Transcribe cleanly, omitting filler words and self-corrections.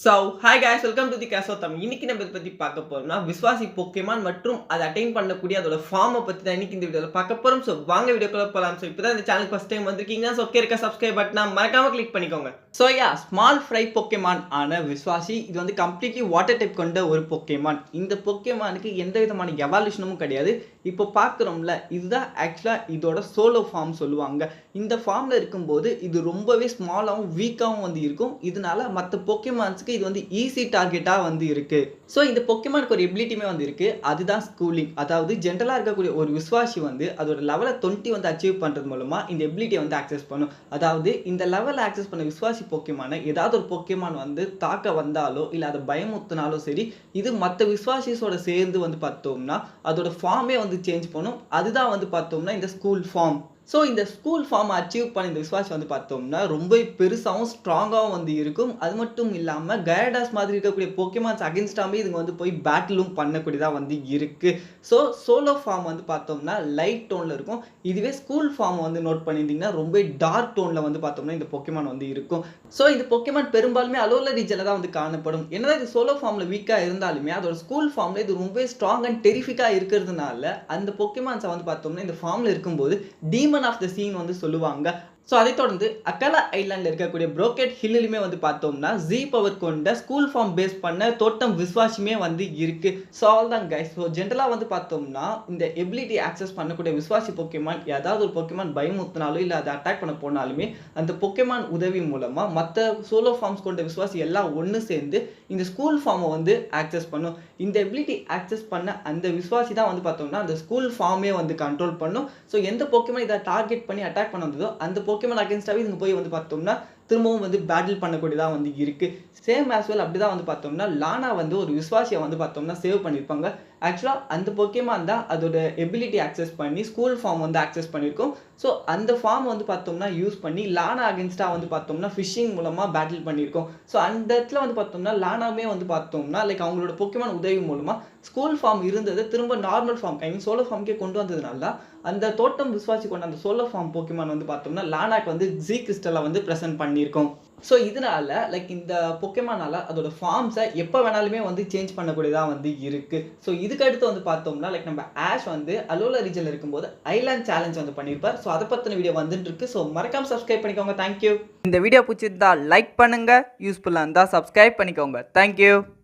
So, hi guys, welcome to the Cash of Tamil. இன்னைக்கு நம்ம இத பத்தி பார்க்க போறோம்னா விஸ்வாசி போக்கேமான் மற்றும் அதை அட்டைன் பண்ணக்கூடிய அதோட ஃபார்மை பத்தி தான் இன்னைக்கு இந்த வீடியோல பார்க்க போறோம். சோ வாங்க வீடியோக்குள்ள போலாம். சோ இப்பதான் இந்த சேனல் ஃபர்ஸ்ட் டைம் வந்திருக்கீங்க. சோ கீழ இருக்க சப்ஸ்கிரைப் பட்டனை மறக்காம கிளிக் பண்ணிக்கோங்க. சோ ஸ்மால் ஃப்ரை போக்கேமான் ஆன விஸ்வாசி இது வந்து கம்ப்ளீட்லி வாட்டர் டைப் கொண்ட ஒரு போக்கேமான். இந்த போக்கேமானுக்கு எந்த விதமான எவால்யூஷனும் கிடையாது. இப்போ பார்க்குறோம்ல இதுதான் ஆக்சுவலா இதோட சோலோ ஃபார்ம் சொல்லுவாங்க. இந்த ஃபார்ம்ல இருக்கும்போது இது ரொம்பவே ஸ்மாலாவும் வீக்காவும் வந்து இருக்கும். இதனால மற்ற போக்கேமான்ஸ்க்கு இது வந்து ஈஸி டார்கெட்டா வந்து இருக்கு. ஸோ இந்த பொக்கேமானுக்கு ஒரு எபிலிட்டியுமே வந்து இருக்கு. அதுதான் ஸ்கூலிங். அதாவது ஜென்ரலா இருக்கக்கூடிய ஒரு விஸ்வாசி வந்து அதோட லெவலை 20 வந்து அச்சீவ் பண்றது மூலமா இந்த எபிலிட்டியை வந்து ஆக்சஸ் பண்ணும். அதாவது இந்த லெவலை ஆக்சஸ் பண்ண விஸ்வாசி போக்கேமான ஏதாவது ஒரு போக்கேமான் வந்து தாக்க வந்தாலோ இல்லை அதை பயமுறுத்தினாலோ சரி, இது மற்ற விஸ்வாசிஸோட சேர்ந்து வந்து பார்த்தோம்னா அதோட ஃபார்மே வந்து சேஞ்ச் பண்ணும். அதுதான் வந்து பார்த்தோம்னா இந்த ஸ்கூல் ஃபார்ம். ஸோ இந்த ஸ்கூல் ஃபார்ம் அச்சீவ் பண்ண இந்த விஸ்வாசி வந்து பார்த்தோம்னா ரொம்ப பெருசாகவும் ஸ்ட்ராங்காகவும் வந்து இருக்கும். அது மட்டும் இல்லாமல் கயடாஸ் மாதிரி இருக்கக்கூடிய போக்கேமான்ஸ் அகேன்ஸ்டாமே இதுங்க வந்து போய் பேட்டிலும் பண்ணக்கூடியதாக வந்து இருக்கு. ஸோ சோலோ ஃபார்ம் வந்து பார்த்தோம்னா லைட் டோனில் இருக்கும். இதுவே ஸ்கூல் ஃபார்ம் வந்து நோட் பண்ணியிருந்தீங்கன்னா ரொம்ப டார்க் டோனில் வந்து பார்த்தோம்னா இந்த போக்கேமான் வந்து இருக்கும். ஸோ இந்த போக்கேமான் பெரும்பாலுமே அலோலா ரீஜனில் தான் வந்து காணப்படும். என்னதான் இது சோலோ ஃபார்மில் வீக்காக இருந்தாலுமே அதோட ஸ்கூல் ஃபார்மில் இது ரொம்ப ஸ்ட்ராங் அண்ட் டெரிஃபிக்காக இருக்கிறதுனால அந்த போக்கேமான்ஸை வந்து பார்த்தோம்னா இந்த ஃபார்மில் இருக்கும்போது டீமன் ஆஃப் த சீன் வந்து சொல்லுவாங்க. ஸோ அதை தொடர்ந்து அக்காலா ஐலாண்டில் இருக்கக்கூடிய புரோக்கெட் ஹில்லுமே வந்து பார்த்தோம்னா ஜி பவர் கொண்ட ஸ்கூல் ஃபார்ம் பேஸ் பண்ண தோட்டம் விஸ்வாசியுமே வந்து இருக்கு. ஸோ ஆல் தான் கைஸ். ஸோ ஜென்ரலாக வந்து பார்த்தோம்னா இந்த எபிலிட்டி ஆக்சஸ் பண்ணக்கூடிய விஸ்வாசி போக்கேமான் ஏதாவது ஒரு போக்கேமான் பயமுறுத்தினாலும் இல்லை அதை அட்டாக் பண்ண போனாலுமே அந்த போக்கேமான் உதவி மூலமாக மற்ற சோலோ ஃபார்ம்ஸ் கொண்ட விஸ்வாசி எல்லாம் ஒன்று சேர்ந்து இந்த ஸ்கூல் ஃபார்மை வந்து ஆக்சஸ் பண்ணும். இந்த எபிலிட்டி ஆக்சஸ் பண்ண அந்த விஸ்வாசி தான் வந்து பார்த்தோம்னா அந்த ஸ்கூல் ஃபார்மே வந்து கண்ட்ரோல் பண்ணும். ஸோ எந்த போக்கேமான் இதை டார்கெட் பண்ணி அட்டாக் பண்ண வந்ததோ அந்த போக்கேமான் அகேன்ஸ்டாவே இதுங்க போய் வந்து பார்த்தோம்னா திரும்பவும் வந்து பேட்டில் பண்ணக்கூடியதாக வந்து இருக்கு. சேம் ஆஸ் வெல் அப்படிதான் வந்து பார்த்தோம்னா லானா வந்து ஒரு விஸ்வாசியை வந்து பார்த்தோம்னா சேவ் பண்ணியிருப்பாங்க. ஆக்சுவலாக அந்த போக்கேமான் தான் அதோட எபிலிட்டி ஆக்சஸ் பண்ணி ஸ்கூல் ஃபார்ம் வந்து ஆக்சஸ் பண்ணியிருக்கோம். ஸோ அந்த ஃபார்ம் வந்து பார்த்தோம்னா யூஸ் பண்ணி லானா அகேன்ஸ்டாக வந்து பார்த்தோம்னா ஃபிஷிங் மூலமாக பேட்டில் பண்ணியிருக்கோம். ஸோ அந்த இடத்துல வந்து பார்த்தோம்னா லானாவே வந்து பார்த்தோம்னா லைக் அவங்களோட போக்கேமான் உதவி மூலமாக ஸ்கூல் ஃபார்ம் இருந்தது திரும்ப நார்மல் ஃபார்ம் ஐ மீன் சோலோ ஃபார்ம்கே கொண்டு வந்ததுனால அந்த தோட்டம் விஸ்வாசி கொண்ட அந்த சோலோ ஃபார்ம் போக்கேமான் வந்து பார்த்தோம்னா லானாக்கு வந்து ஜி கிறிஸ்டலை வந்து ப்ரெசென்ட் பண்ணியிருக்கோம். ஸோ இதனால லைக் இந்த பொக்கேமானால அதோட ஃபார்ம்ஸை எப்போ வேணாலுமே வந்து சேஞ்ச் பண்ணக்கூடியதாக வந்து இருக்கு. ஸோ இதுக்கு அடுத்து வந்து பார்த்தோம்னா லைக் நம்ம ஆஷ் வந்து அலோலா ரீஜனில் இருக்கும்போது ஐலாண்ட் சேலஞ்ச் வந்து பண்ணியிருப்பார். ஸோ அதை பற்றின வீடியோ வந்துட்டு இருக்கு. ஸோ மறக்காம சப்ஸ்கிரைப் பண்ணிக்கோங்க. தேங்க்யூ. இந்த வீடியோ பிடிச்சிருந்தா லைக் பண்ணுங்க, யூஸ்ஃபுல்லாக இருந்தால் சப்ஸ்கிரைப் பண்ணிக்கோங்க. தேங்க்யூ.